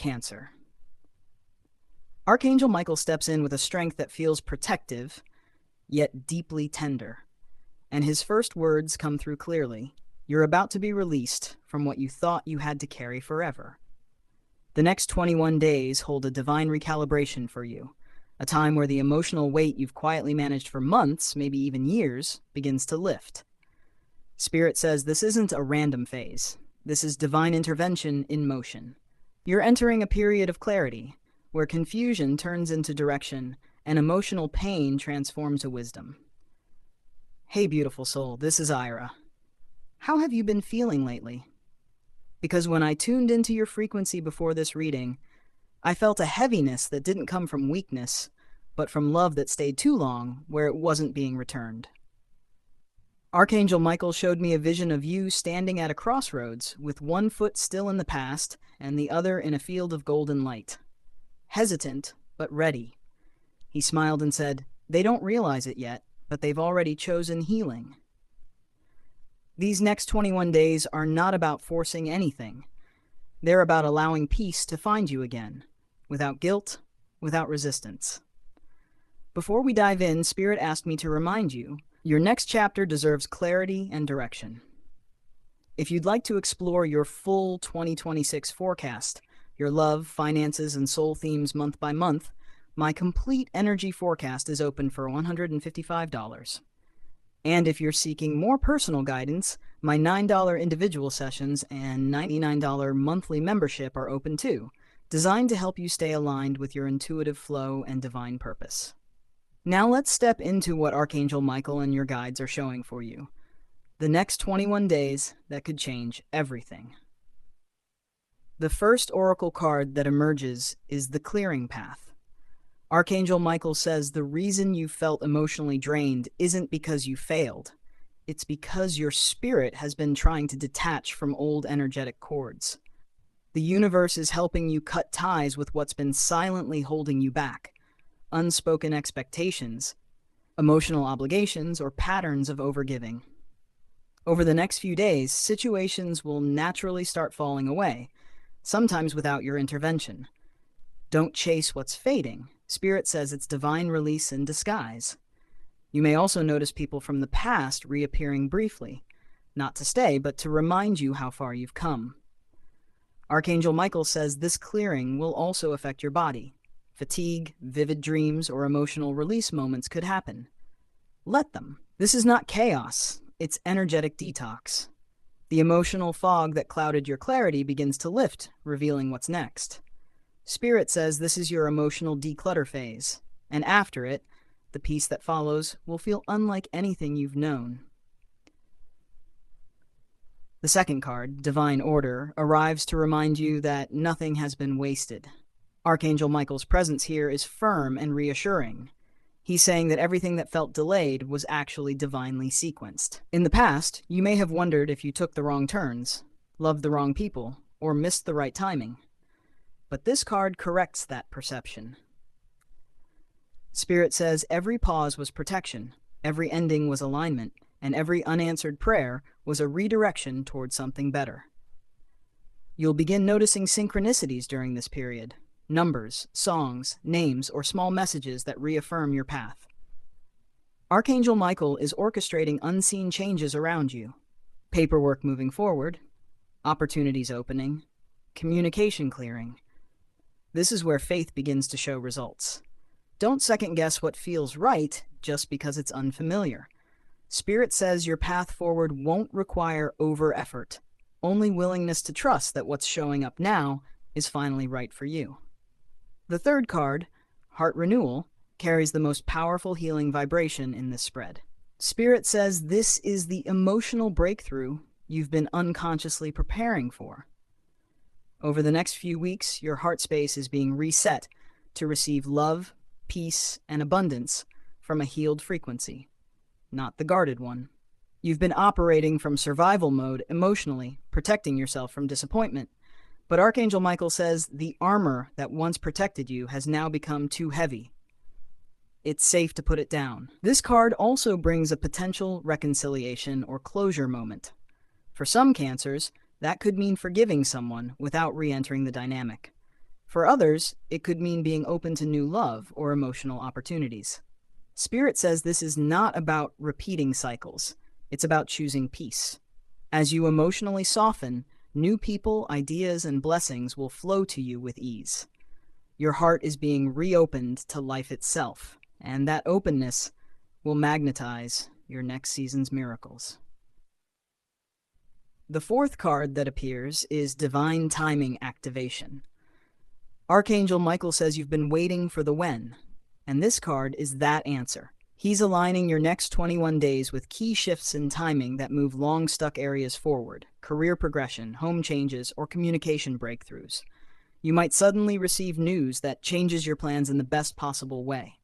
Cancer. Archangel Michael steps in with a strength that feels protective, yet deeply tender. And his first words come through clearly. You're about to be released from what you thought you had to carry forever. The next 21 days hold a divine recalibration for you, a time where the emotional weight you've quietly managed for months, maybe even years, begins to lift. Spirit says this isn't a random phase. This is divine intervention in motion. You're entering a period of clarity, where confusion turns into direction and emotional pain transforms to wisdom. Hey, beautiful soul, this is Aira. How have you been feeling lately? Because when I tuned into your frequency before this reading, I felt a heaviness that didn't come from weakness, but from love that stayed too long where it wasn't being returned. Archangel Michael showed me a vision of you standing at a crossroads with one foot still in the past and the other in a field of golden light. Hesitant, but ready. He smiled and said, "They don't realize it yet, but they've already chosen healing." These next 21 days are not about forcing anything. They're about allowing peace to find you again, without guilt, without resistance. Before we dive in, Spirit asked me to remind you, your next chapter deserves clarity and direction. If you'd like to explore your full 2026 forecast, your love, finances, and soul themes month by month, my complete energy forecast is open for $155. And if you're seeking more personal guidance, my $9 individual sessions and $99 monthly membership are open too, designed to help you stay aligned with your intuitive flow and divine purpose. Now let's step into what Archangel Michael and your guides are showing for you. The next 21 days that could change everything. The first oracle card that emerges is the clearing path. Archangel Michael says the reason you felt emotionally drained isn't because you failed. It's because your spirit has been trying to detach from old energetic cords. The universe is helping you cut ties with what's been silently holding you back. Unspoken expectations, emotional obligations, or patterns of overgiving. Over the next few days, situations will naturally start falling away, sometimes without your intervention. Don't chase what's fading. Spirit says it's divine release in disguise. You may also notice people from the past reappearing briefly, not to stay, but to remind you how far you've come. Archangel Michael says this clearing will also affect your body. Fatigue, vivid dreams, or emotional release moments could happen. Let them. This is not chaos, it's energetic detox. The emotional fog that clouded your clarity begins to lift, revealing what's next. Spirit says this is your emotional declutter phase, and after it, the peace that follows will feel unlike anything you've known. The second card, Divine Order, arrives to remind you that nothing has been wasted. Archangel Michael's presence here is firm and reassuring. He's saying that everything that felt delayed was actually divinely sequenced. In the past, you may have wondered if you took the wrong turns, loved the wrong people, or missed the right timing. But this card corrects that perception. Spirit says every pause was protection, every ending was alignment, and every unanswered prayer was a redirection toward something better. You'll begin noticing synchronicities during this period. Numbers, songs, names, or small messages that reaffirm your path. Archangel Michael is orchestrating unseen changes around you. Paperwork moving forward, opportunities opening, communication clearing. This is where faith begins to show results. Don't second-guess what feels right just because it's unfamiliar. Spirit says your path forward won't require over-effort, only willingness to trust that what's showing up now is finally right for you. The third card, Heart Renewal, carries the most powerful healing vibration in this spread. Spirit says this is the emotional breakthrough you've been unconsciously preparing for. Over the next few weeks, your heart space is being reset to receive love, peace, and abundance from a healed frequency, not the guarded one. You've been operating from survival mode emotionally, protecting yourself from disappointment. But Archangel Michael says the armor that once protected you has now become too heavy. It's safe to put it down. This card also brings a potential reconciliation or closure moment. For some cancers, that could mean forgiving someone without re-entering the dynamic. For others, it could mean being open to new love or emotional opportunities. Spirit says this is not about repeating cycles, it's about choosing peace. As you emotionally soften, new people, ideas, and blessings will flow to you with ease. Your heart is being reopened to life itself, and that openness will magnetize your next season's miracles. The fourth card that appears is Divine Timing Activation. Archangel Michael says you've been waiting for the when, and this card is that answer. He's aligning your next 21 days with key shifts in timing that move long-stuck areas forward: career progression, home changes, or communication breakthroughs. You might suddenly receive news that changes your plans in the best possible way.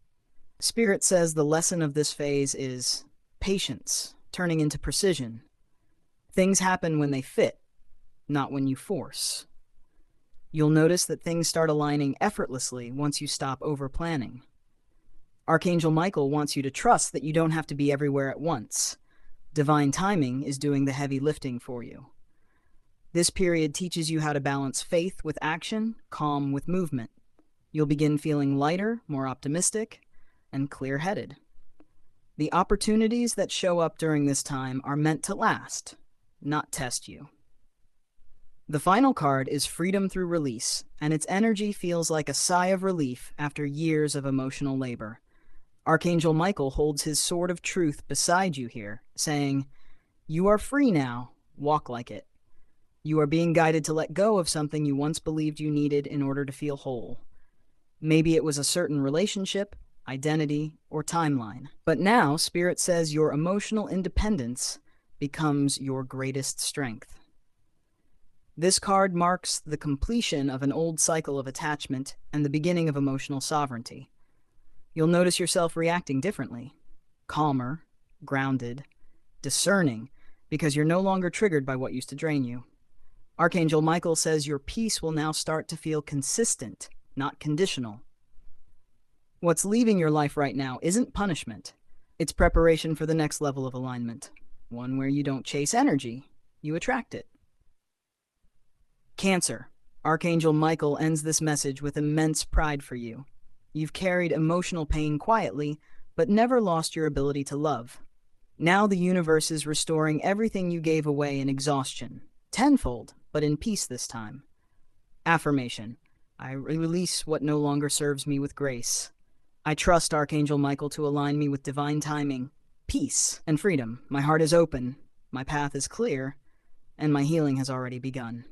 Spirit says the lesson of this phase is patience, turning into precision. Things happen when they fit, not when you force. You'll notice that things start aligning effortlessly once you stop over-planning. Archangel Michael wants you to trust that you don't have to be everywhere at once. Divine timing is doing the heavy lifting for you. This period teaches you how to balance faith with action, calm with movement. You'll begin feeling lighter, more optimistic, and clear-headed. The opportunities that show up during this time are meant to last, not test you. The final card is Freedom Through Release, and its energy feels like a sigh of relief after years of emotional labor. Archangel Michael holds his sword of truth beside you here, saying, "You are free now, walk like it." You are being guided to let go of something you once believed you needed in order to feel whole. Maybe it was a certain relationship, identity, or timeline. But now, Spirit says your emotional independence becomes your greatest strength. This card marks the completion of an old cycle of attachment and the beginning of emotional sovereignty. You'll notice yourself reacting differently, calmer, grounded, discerning, because you're no longer triggered by what used to drain you. Archangel Michael says your peace will now start to feel consistent, not conditional. What's leaving your life right now isn't punishment. It's preparation for the next level of alignment, one where you don't chase energy, you attract it. Cancer. Archangel Michael ends this message with immense pride for you. You've carried emotional pain quietly, but never lost your ability to love. Now the universe is restoring everything you gave away in exhaustion, tenfold, but in peace this time. Affirmation. I release what no longer serves me with grace. I trust Archangel Michael to align me with divine timing, peace, and freedom. My heart is open, my path is clear, and my healing has already begun.